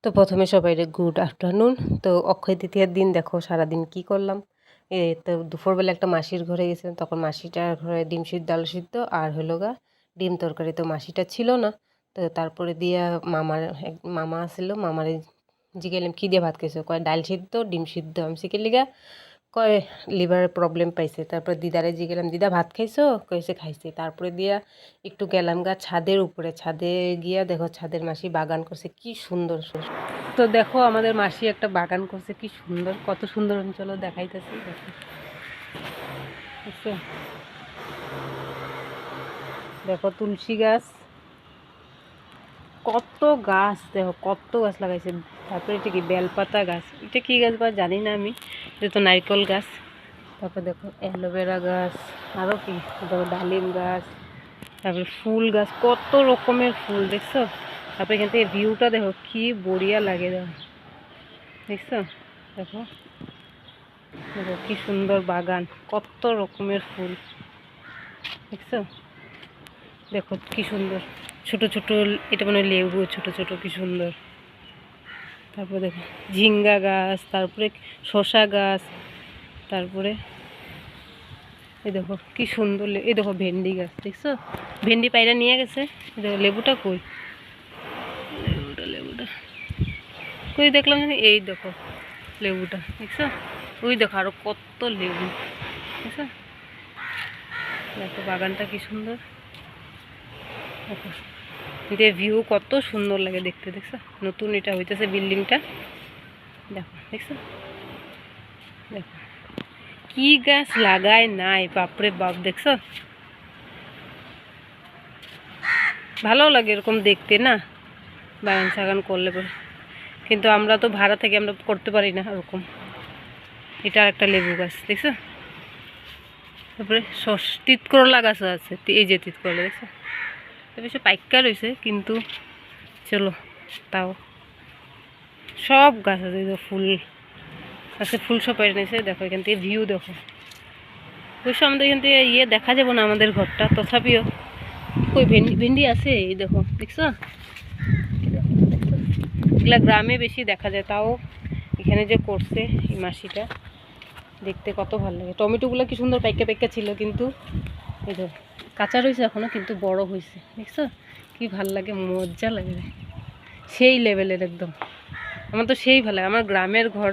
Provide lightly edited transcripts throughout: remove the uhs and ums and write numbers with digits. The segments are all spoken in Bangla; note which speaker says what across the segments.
Speaker 1: তো প্রথমে সবাইরে গুড আফটারনুন। তো অক্ষয় তৃতীয়ার দিন দেখো সারাদিন কি করলাম। তো দুপুরবেলা একটা মাসির ঘরে গেছিলাম, তখন মাসিটার ঘরে ডিম সিদ্ধ আলু সিদ্ধ আর হলো গা ডিম তরকারি। তো মাসিটা ছিল না, তো তারপরে দিয়া মামা আসছিল, মামারে জিজ্ঞেলাম কী দিয়ে ভাত খাইছো, কয় ডাল সিদ্ধ ডিম সিদ্ধ। আমি শিখে লিগা কয় লিভারের প্রবলেম পাইছে। তারপর দিদারে জিজ্ঞেলাম দিদা ভাত খাইছো, কয়েছে খাইছি। তারপরে দিয়া একটু গেলাম গা ছাদের উপরে, ছাদে গিয়া দেখো ছাদের মাসি বাগান করছে কি সুন্দর সুন্দর। তো দেখো আমাদের মাসি একটা বাগান করছে কি সুন্দর, কত সুন্দর অঞ্চল দেখাইতেছি। দেখো দেখো তুলসী গাছ, কত গাছ, দেখো কত গাছ লাগাইছে। তারপরে এটা কি বেলপাতা গাছ, এটা কি গাছ বা জানি না আমি, এটা তো নারকেল গাছ। তারপর দেখো অ্যালোভেরা গাছ, আরও কি দেখো ডালিম গাছ, তারপরে ফুল গাছ, কত রকমের ফুল দেখছো। তারপরে এখান থেকে ভিউটা দেখো কি বড়িয়া লাগে, দেখো দেখছো। দেখো দেখো কি সুন্দর বাগান, কত রকমের ফুল দেখছো। দেখো কি সুন্দর ছোট ছোট, এটা মানে লেবু ছোট ছোট, কি সুন্দর। তারপরে দেখো ঝিঙ্গা গাছ, তারপরে শসা গাছ, তারপরে এই দেখো কি সুন্দর, এই দেখো ভেন্ডি গাছ দেখছো, ভেন্ডি পায়রা নিয়ে গেছে। দেখো লেবুটা কই, লেবুটা কই দেখলাম জানি, এই দেখো লেবুটা দেখছো। ওই দেখো আরো কত লেবু দেখছো। দেখো বাগানটা কি সুন্দর, দেখো যে ভিউ কত সুন্দর লাগে দেখতে দেখছো। নতুন এটা হইতেছে বিল্ডিংটা, দেখো দেখছো। দেখো কি গাছ লাগায় নাই, বাপরে বাপ দেখছো। ভালো লাগে এরকম দেখতে না, বাগান সাগান করলে পরে। কিন্তু আমরা তো ভাড়া থেকে আমরা করতে পারি না ওরকম। এটা একটা লেবু গাছ দেখছো। তারপরে তিতকরলা গাছও আছে, এই যে তিতকরলা দেখছো, বেশি পাইকা রয়েছে কিন্তু চলো তাও সব গাছ আছে। ফুল আছে, ফুল সব পেরে নিয়েছে। দেখো এখান থেকে ভিউ দেখো, অবশ্য আমাদের এখান থেকে দেখা যাবো না আমাদের ঘরটা, তথাপিও কই ভেন্ডি ভেন্ডি আছে, এই দেখো দেখছো। এগুলা গ্রামে বেশি দেখা যায়, তাও এখানে যে করছে এই মাসিটা দেখতে কত ভালো লাগে। টমেটোগুলো কি সুন্দর পাইকা পাইকা ছিল, কিন্তু এই তো কাঁচা রয়েছে এখনো, কিন্তু বড় হয়েছে দেখছো। কি ভাল লাগে, মজা লাগে, সেই লেভেলের একদম। আমার তো সেই ভালো লাগে, আমার গ্রামের ঘর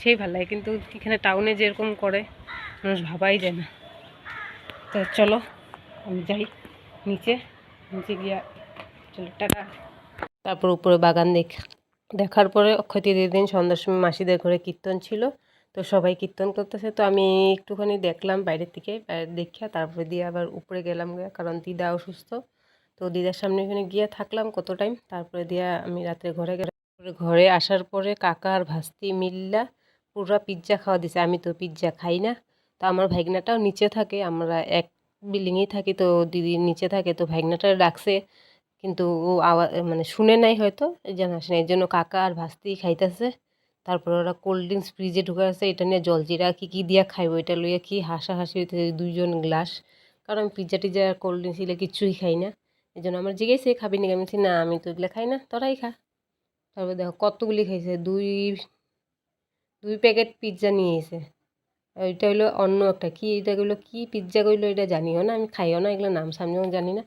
Speaker 1: সেই ভালো লাগে, কিন্তু এখানে টাউনে যেরকম করে মানুষ ভাবাই যায় না। তো চলো আমি যাই নিচে, নিচে গিয়া চলো টাটা। তারপর উপরে বাগান দেখার পরে অক্ষয় তৃতীয়ার দিন সন্ধ্যার সময় মাসিদের ঘরে কীর্তন ছিল, তো সবাই কীর্তন করতেছে। তো আমি একটুখানি দেখলাম বাইরের থেকে, দেখিয়া তারপরে দিয়ে আবার উপরে গেলাম, কারণ দিদা অসুস্থ। তো দিদার সামনে এখানে গিয়ে থাকলাম কত টাইম, তারপরে দিয়া আমি রাত্রে ঘরে গেলাম। ঘরে আসার পরে কাকা আর ভাস্তি মিল্লা পুরা পিৎজা খাওয়া দিছে। আমি তো পিৎজা খাই না, তো আমার ভাইগনাটাও নিচে থাকে, আমরা এক বিল্ডিংয়েই থাকি, তো দিদি নিচে থাকে। তো ভাইগনাটা ডাকছে, কিন্তু ও মানে শুনে নাই হয়তো, এই জন্য আসে না। এই জন্য কাকা আর ভাস্তি খাইতেছে। তারপর ওরা কোল্ড ড্রিঙ্কস ফ্রিজে ঢুকাছে, এটা নিয়ে জলজিরা কি কি দিয়া খাইব, এটা লইয়া কি হাসাহাসি হইতেছে দুইজন গ্লাস। কারণ পিৎজা টিজ্জা কোল্ড ড্রিঙ্কস এগুলো কিচ্ছুই খাই না। এই জন্য আমার জিজ্ঞেসে খাবি না, আমি বলছি না আমি তো এগুলো খাই না, তোরাই খা। তারপর দেখো কতগুলি খাইছে, দুই দুই প্যাকেট পিৎজা নিয়ে এসে। এটা হইলো অন্য একটা কি, এটা হইলো কি পিৎজা কইলো, এটা জানিও না, আমি খাইও না, এগুলো নাম সামনেও জানি না,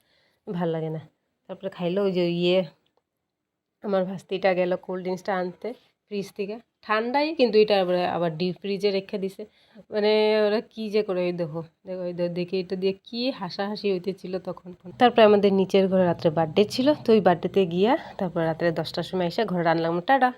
Speaker 1: ভাল লাগে না। তারপরে খাইলো ওই যে আমার ভাস্তিটা গেল কোল্ড ড্রিঙ্কসটা আনতে ফ্রিজ থেকে, ঠান্ডাই কিন্তু এটা আবার ডিপ ফ্রিজে রেখে দিছে। মানে ওরা কী যে করে, ওই দেখো দেখো ওই দেখে এটা দিয়ে কী হাসাহাসি হইতেছিল তখন। তারপরে আমাদের নিচের ঘরে রাত্রে বার্থডে ছিল, তো ওই বার্থডেতে গিয়া তারপর রাত্রে 10টার সময় এসে ঘরে রান্নাম টাটা।